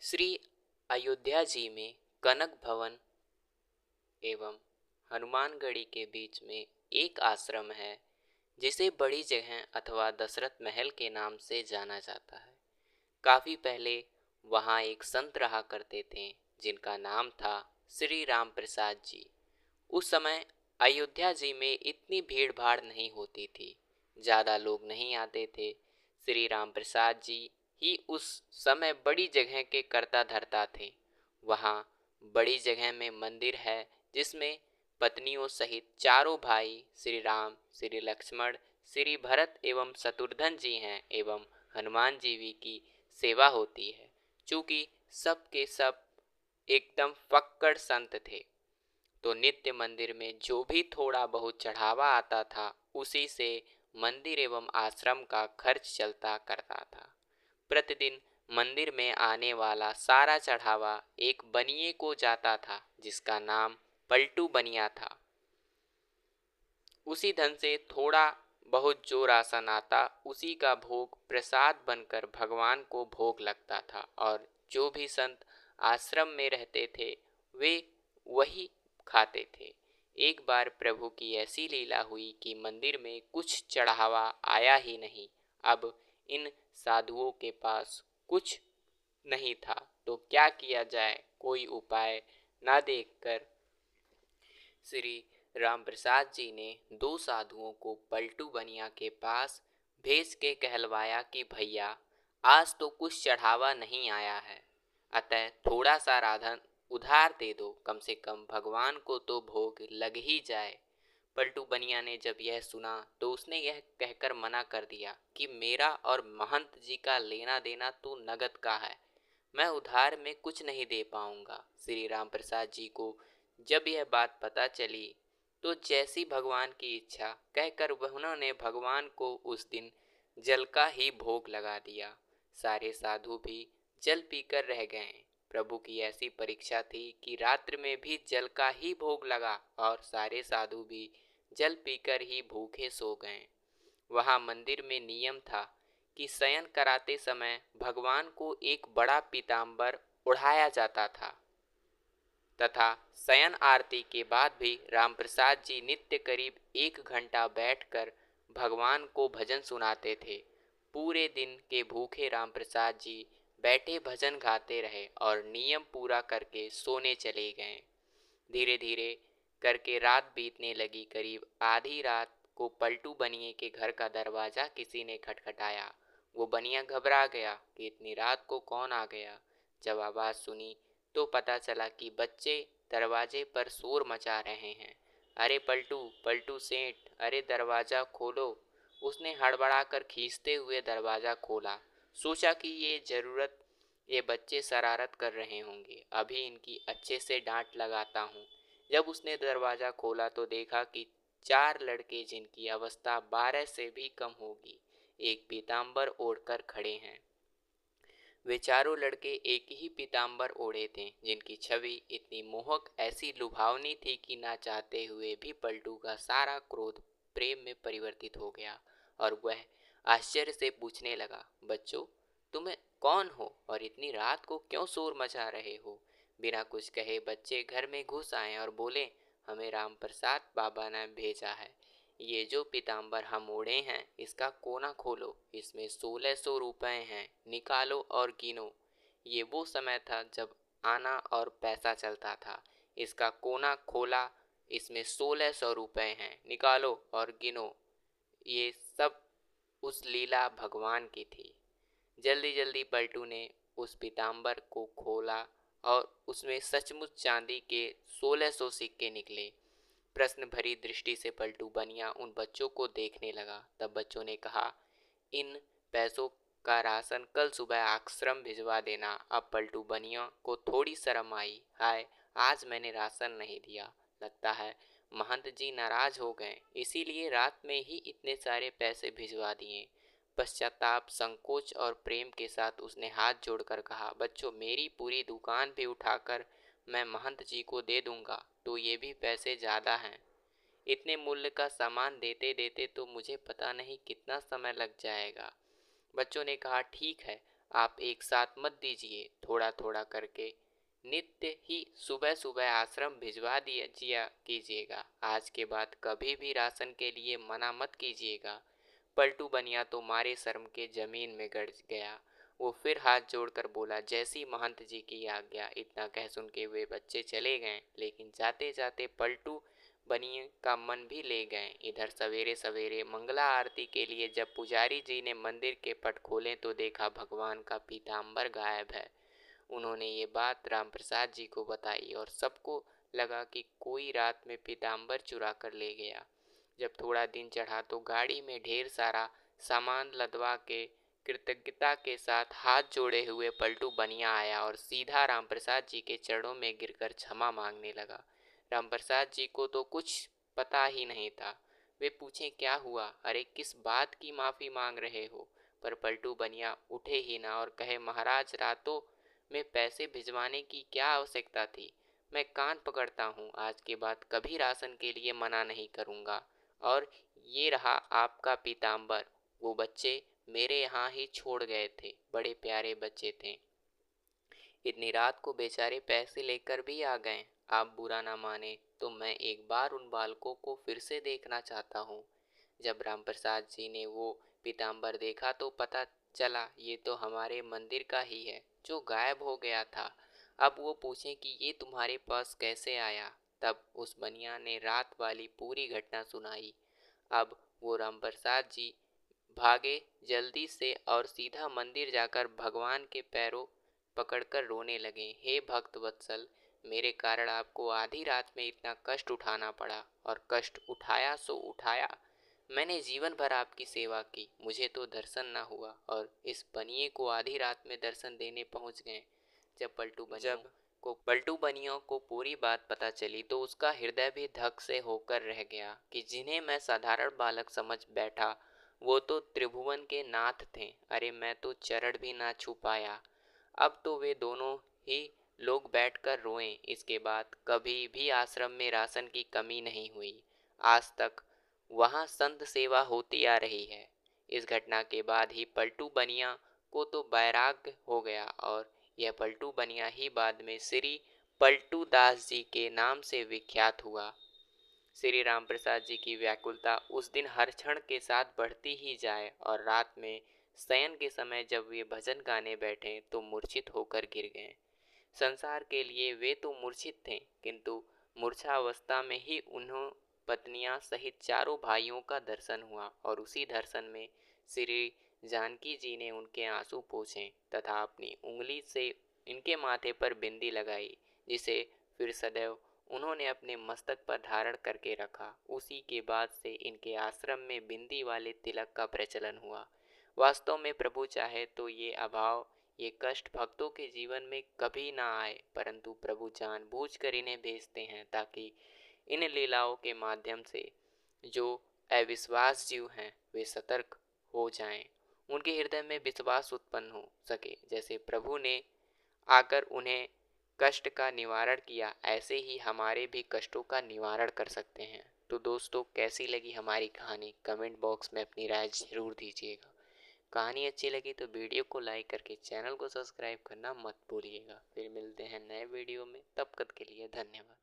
श्री अयोध्या जी में कनक भवन एवं हनुमानगढ़ी के बीच में एक आश्रम है जिसे बड़ी जगह अथवा दशरथ महल के नाम से जाना जाता है। काफी पहले वहाँ एक संत रहा करते थे जिनका नाम था श्री राम प्रसाद जी। उस समय अयोध्या जी में इतनी भीड़ भाड़ नहीं होती थी, ज़्यादा लोग नहीं आते थे। श्री राम प्रसाद जी ही उस समय बड़ी जगह के कर्ता धर्ता थे। वहाँ बड़ी जगह में मंदिर है जिसमें पत्नियों सहित चारों भाई श्री राम, श्री लक्ष्मण, श्री भरत एवं शत्रुघ्न जी हैं एवं हनुमान जी भी की सेवा होती है। चूँकि सब के सब एकदम फक्कड़ संत थे, तो नित्य मंदिर में जो भी थोड़ा बहुत चढ़ावा आता था उसी से मंदिर एवं आश्रम का खर्च चलता करता था। प्रतिदिन मंदिर में आने वाला सारा चढ़ावा एक बनिए को जाता था जिसका नाम पलटू बनिया था। उसी धन से थोड़ा बहुत जो राशन आता उसी का भोग प्रसाद बनकर भगवान को भोग लगता था और जो भी संत आश्रम में रहते थे वे वही खाते थे। एक बार प्रभु की ऐसी लीला हुई कि मंदिर में कुछ चढ़ावा आया ही नहीं। अब इन साधुओं के पास कुछ नहीं था तो क्या किया जाए, कोई उपाय ना देखकर श्री राम प्रसाद जी ने दो साधुओं को पलटू बनिया के पास भेज के कहलवाया कि भैया आज तो कुछ चढ़ावा नहीं आया है, अतः थोड़ा सा राधन उधार दे दो, कम से कम भगवान को तो भोग लग ही जाए। पलटू बनिया ने जब यह सुना तो उसने यह कहकर मना कर दिया कि मेरा और महंत जी का लेना देना तो नगद का है, मैं उधार में कुछ नहीं दे पाऊंगा। श्री राम प्रसाद जी को जब यह बात पता चली तो जैसी भगवान की इच्छा कहकर उन्होंने भगवान को उस दिन जल का ही भोग लगा दिया। सारे साधु भी जल पीकर रह गए। प्रभु की ऐसी परीक्षा थी कि रात्रि में भी जल का ही भोग लगा और सारे साधु भी जल पीकर ही भूखे सो गए। वहाँ मंदिर में नियम था कि शयन कराते समय भगवान को एक बड़ा पीताम्बर ओढ़ाया जाता था तथा शयन आरती के बाद भी रामप्रसाद जी नित्य करीब 1 घंटा बैठकर भगवान को भजन सुनाते थे। पूरे दिन के भूखे रामप्रसाद जी बैठे भजन गाते रहे और नियम पूरा करके सोने चले गए। धीरे धीरे करके रात बीतने लगी। करीब आधी रात को पलटू बनिए के घर का दरवाजा किसी ने खटखटाया। वो बनिया घबरा गया कि इतनी रात को कौन आ गया। जब आवाज़ सुनी तो पता चला कि बच्चे दरवाजे पर शोर मचा रहे हैं। अरे पलटू, पलटू सेठ, अरे दरवाज़ा खोलो। उसने हड़बड़ाकर खींचते हुए दरवाज़ा खोला। सोचा कि ये बच्चे शरारत कर रहे होंगे, अभी इनकी अच्छे से डांट लगाता हूँ। जब उसने दरवाज़ा खोला तो देखा कि 4 लड़के जिनकी अवस्था 12 से भी कम होगी एक पीताम्बर ओढ़कर खड़े हैं। वे चारों लड़के एक ही पीताम्बर ओढ़े थे जिनकी छवि इतनी मोहक, ऐसी लुभावनी थी कि ना चाहते हुए भी पलटू का सारा क्रोध प्रेम में परिवर्तित हो गया और वह आश्चर्य से पूछने लगा, बच्चों तुम्हें कौन हो और इतनी रात को क्यों शोर मचा रहे हो। बिना कुछ कहे बच्चे घर में घुस आए और बोले, हमें राम प्रसाद बाबा ने भेजा है। ये जो पीताम्बर हम ओढ़े हैं इसका कोना खोलो, इसमें 1600 रुपये हैं, निकालो और गिनो। ये वो समय था जब आना और पैसा चलता था। इसका कोना खोला, इसमें 1600 रुपये हैं, निकालो और गिनो। ये सब उस लीला भगवान की थी। जल्दी जल्दी पलटू ने उस पीताम्बर को खोला और उसमें सचमुच चांदी के 1600 सिक्के निकले। प्रश्न भरी दृष्टि से पलटू बनिया उन बच्चों को देखने लगा। तब बच्चों ने कहा, इन पैसों का राशन कल सुबह आश्रम भिजवा देना। अब पलटू बनिया को थोड़ी शर्म आई। हाय, आज मैंने राशन नहीं दिया, लगता है महंत जी नाराज हो गए, इसीलिए रात में ही इतने सारे पैसे भिजवा दिए। पश्चाताप, संकोच और प्रेम के साथ उसने हाथ जोड़कर कहा, बच्चों मेरी पूरी दुकान भी उठाकर मैं महंत जी को दे दूंगा तो ये भी पैसे ज़्यादा हैं। इतने मूल्य का सामान देते देते तो मुझे पता नहीं कितना समय लग जाएगा। बच्चों ने कहा, ठीक है, आप एक साथ मत दीजिए, थोड़ा थोड़ा करके नित्य ही सुबह सुबह आश्रम भिजवा दिया कीजिएगा। आज के बाद कभी भी राशन के लिए मना मत कीजिएगा। पलटू बनिया तो मारे शर्म के जमीन में गड़ गया। वो फिर हाथ जोड़कर बोला, जैसी महंत जी की आज्ञा। इतना कह सुन के वे बच्चे चले गए, लेकिन जाते जाते पलटू बनिए का मन भी ले गए। इधर सवेरे सवेरे मंगला आरती के लिए जब पुजारी जी ने मंदिर के पट खोले तो देखा भगवान का पीताम्बर गायब है। उन्होंने ये बात राम प्रसाद जी को बताई और सबको लगा कि कोई रात में पीताम्बर चुरा कर ले गया। जब थोड़ा दिन चढ़ा तो गाड़ी में ढेर सारा सामान लदवा के कृतज्ञता के साथ हाथ जोड़े हुए पलटू बनिया आया और सीधा रामप्रसाद जी के चरणों में गिरकर क्षमा मांगने लगा। रामप्रसाद जी को तो कुछ पता ही नहीं था। वे पूछे, क्या हुआ? अरे किस बात की माफ़ी मांग रहे हो? पर पलटू बनिया उठे ही ना और कहे, महाराज, रातों में पैसे भिजवाने की क्या आवश्यकता थी? मैं कान पकड़ता हूँ, आज के बाद कभी राशन के लिए मना नहीं करूँगा। और ये रहा आपका पीताम्बर। वो बच्चे मेरे यहाँ ही छोड़ गए थे, बड़े प्यारे बच्चे थे। इतनी रात को बेचारे पैसे लेकर भी आ गए। आप बुरा ना माने तो मैं एक बार उन बालकों को फिर से देखना चाहता हूँ। जब रामप्रसाद जी ने वो पीताम्बर देखा तो पता चला ये तो हमारे मंदिर का ही है, जो गायब हो गया था। अब वो पूछे कि ये तुम्हारे पास कैसे आया? तब उस बनिया ने रात वाली पूरी घटना सुनाई। अब वो रामप्रसाद जी भागे जल्दी से और सीधा मंदिर जाकर भगवान के पैरों पकड़कर रोने लगे। हे भक्त वत्सल, मेरे कारण आपको आधी रात में इतना कष्ट उठाना पड़ा, और कष्ट उठाया सो उठाया। मैंने जीवन भर आपकी सेवा की, मुझे तो दर्शन ना हुआ, और इस बनिए को आधी रात में दर्शन देने पहुंच गए। जब पलटू बनियों को पूरी बात पता चली तो उसका हृदय भी धक से होकर रह गया कि जिन्हें मैं साधारण बालक समझ बैठा वो तो त्रिभुवन के नाथ थे। अरे मैं तो चरण भी ना छू पाया। अब तो वे दोनों ही लोग बैठकर रोएं। इसके बाद कभी भी आश्रम में राशन की कमी नहीं हुई। आज तक वहाँ संत सेवा होती आ रही है। इस घटना के बाद ही पलटू बनिया को तो वैराग्य हो गया, और यह पलटू बनिया ही बाद में श्री पलटू दास जी के नाम से विख्यात हुआ। श्री राम प्रसाद जी की व्याकुलता उस दिन हर क्षण के साथ बढ़ती ही जाए, और रात में शयन के समय जब वे भजन गाने बैठे तो मूर्छित होकर गिर गए। संसार के लिए वे तो मूर्छित थे, किंतु मूर्छावस्था में ही उन्हों पत्नियां सहित चारों भाइयों का दर्शन हुआ, और उसी दर्शन में श्री जानकी जी ने उनके आंसू पोंछे तथा अपनी उंगली से इनके माथे पर बिंदी लगाई, जिसे फिर सदैव उन्होंने अपने मस्तक पर धारण करके रखा। उसी के बाद से इनके आश्रम में बिंदी वाले तिलक का प्रचलन हुआ। वास्तव में प्रभु चाहे तो ये अभाव, ये कष्ट भक्तों के जीवन में कभी ना आए, परंतु प्रभु जानबूझकर इन्हें भेजते हैं ताकि इन लीलाओं के माध्यम से जो अविश्वास जीव हैं वे सतर्क हो जाएं, उनके हृदय में विश्वास उत्पन्न हो सके। जैसे प्रभु ने आकर उन्हें कष्ट का निवारण किया, ऐसे ही हमारे भी कष्टों का निवारण कर सकते हैं। तो दोस्तों, कैसी लगी हमारी कहानी कमेंट बॉक्स में अपनी राय ज़रूर दीजिएगा। कहानी अच्छी लगी तो वीडियो को लाइक करके चैनल को सब्सक्राइब करना मत भूलिएगा। फिर मिलते हैं नए वीडियो में, तब तक के लिए धन्यवाद।